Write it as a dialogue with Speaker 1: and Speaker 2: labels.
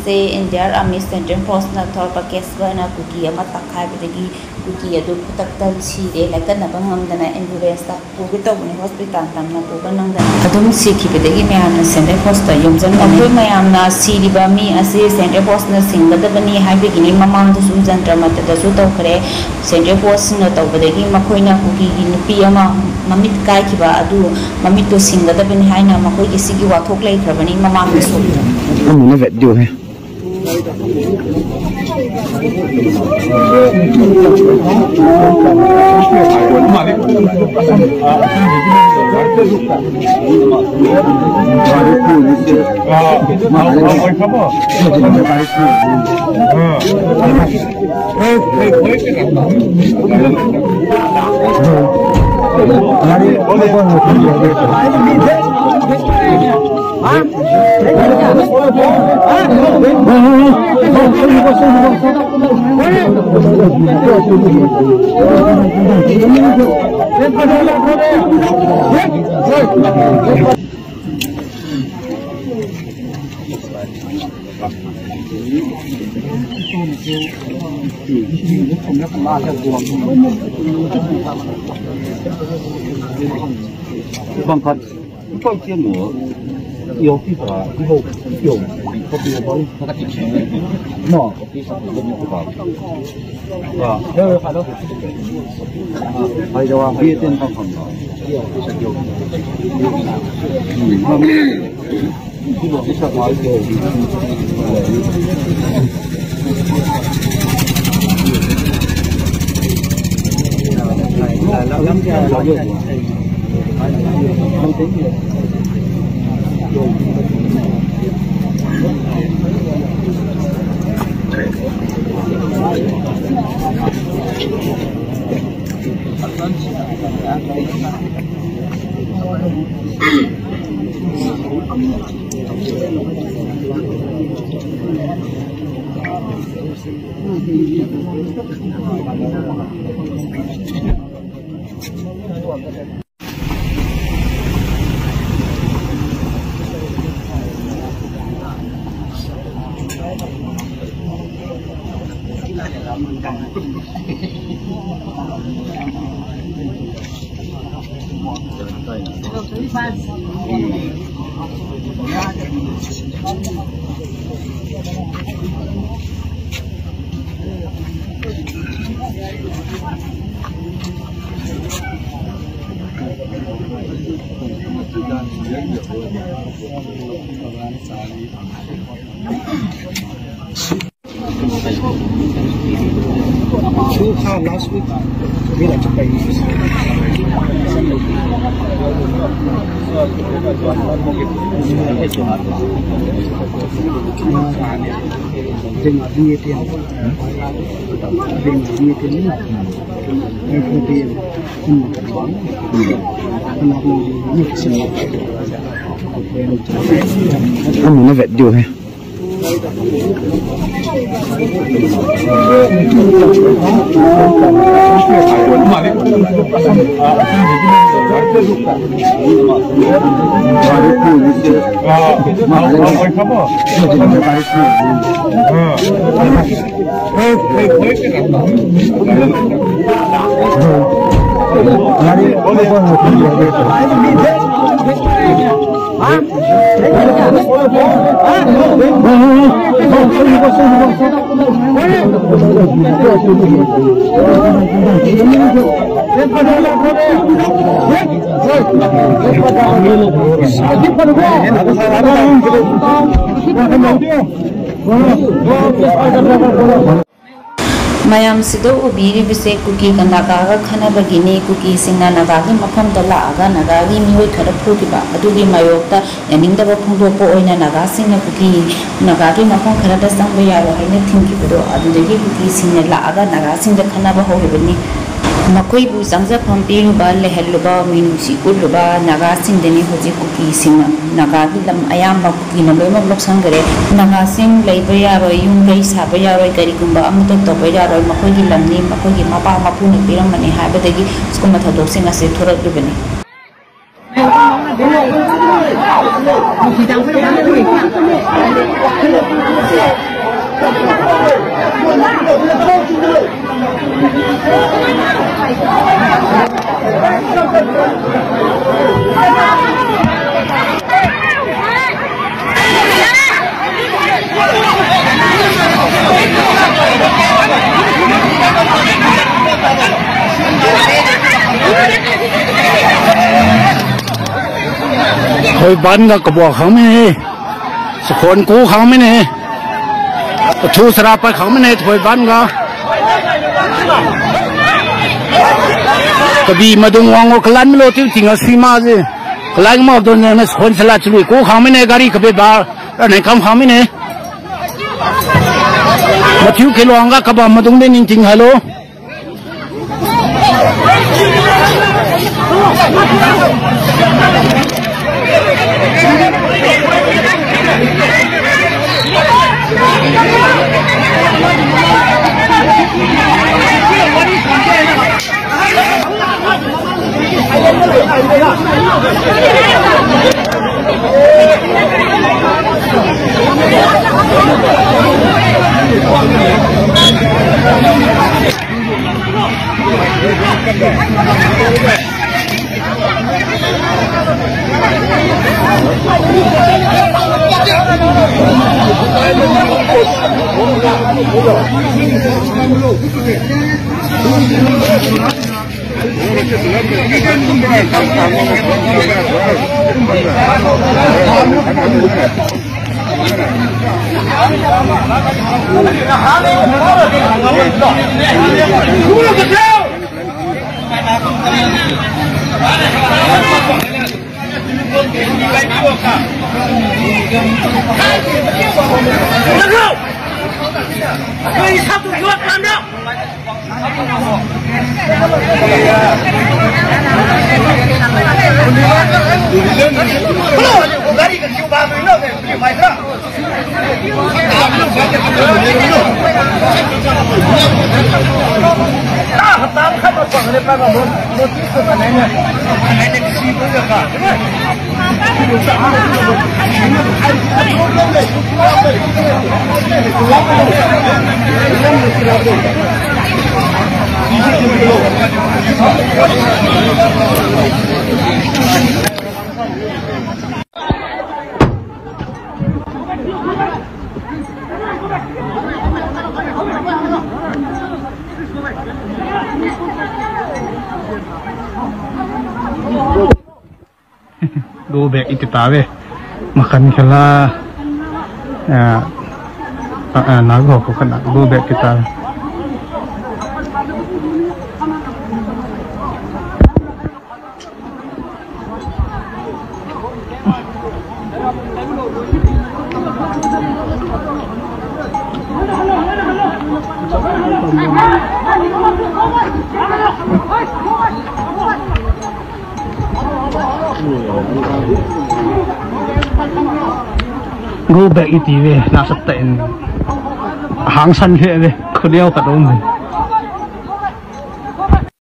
Speaker 1: से Indian army central force ना थोड़ा केस बना कुकी अमा तखाय बदगी कुकी अदु तक्तल सीरे लकन बंगमदना एम्बुलेंस ता पुगे तबने हॉस्पिटल तमना पुगा नंगदना अदुम सीखी बदगी मयामना सेंट्रल फोर्स ता यमजन अखोय मयामना सीरिबा मी असे सेंट्रल फोर्स ना सिंगदबनी हाइबगिनी ममांग दसु जंत्र मतदसु तौखरे सेंट्रल फोर्स ना तौबदगी मखोयना कुकी नुपी अमा ममित कायखिबा अदु ममित तो सिंगदबनी हाइना मखोय गिसिगी वाथोक लेखरबनी ममांग दसु
Speaker 2: हमने वीडियो है
Speaker 3: bằng thật tôi chia nữa yêu khi mà yêu yêu có điều mới nó đã kịp nó có cái sao cũng như vậy và theo phải đó phải cho biết tên phong phần đó sẽ yêu khi mà cái sao nói về là lắm cái là yêu không tính gì last week we like to play
Speaker 2: हमने वीडियो है
Speaker 1: Mayam sido ubiri bise kuki ka nagaga khana bagini kuki singna nagagi mafam da laaga nagagi miwai khara phukiba adugi mayokta yaningda ba phungdo po oina naga singna kuki nagagi mafam khara da sangba yaro haina thinki bido adudagi kuki singna laaga naga singda khana ba hoibani makoi bu sangja phampi ba lehelluba minusi ulluba naga singdeni hoji kuki singna nagagi lam ayamba kuki na loima loksangare naga sing leiba yaro yung lei saba yaro kari gumba amuta toba yaro makoi gi lamni makoi gi mapa mapuni piramani habadagi skuma thadok sing ase thorak dubani
Speaker 2: thôi bán ra cái bộ không nàyคนกูเขาไม่เนี่ยชูสระไปเขาไม่เนี่ยถอยบ้านก็กบีมาดูวางก็คลันไม่รู้ที่จริงอ่ะสีมาสิคลันมาดูเนี่ยนะคนสละชุยกูเขาไม่เนี่ยการีกบีบ้าอะไรคำเขาไม่เนี่ยมาทิ้งกิโลอังก็กบมาดูเนี่ยจริงๆฮัลโหลGo back itu tahu makan kala nago aku kena go back kita go back itu nasa tain hang san he kau dia kat rumah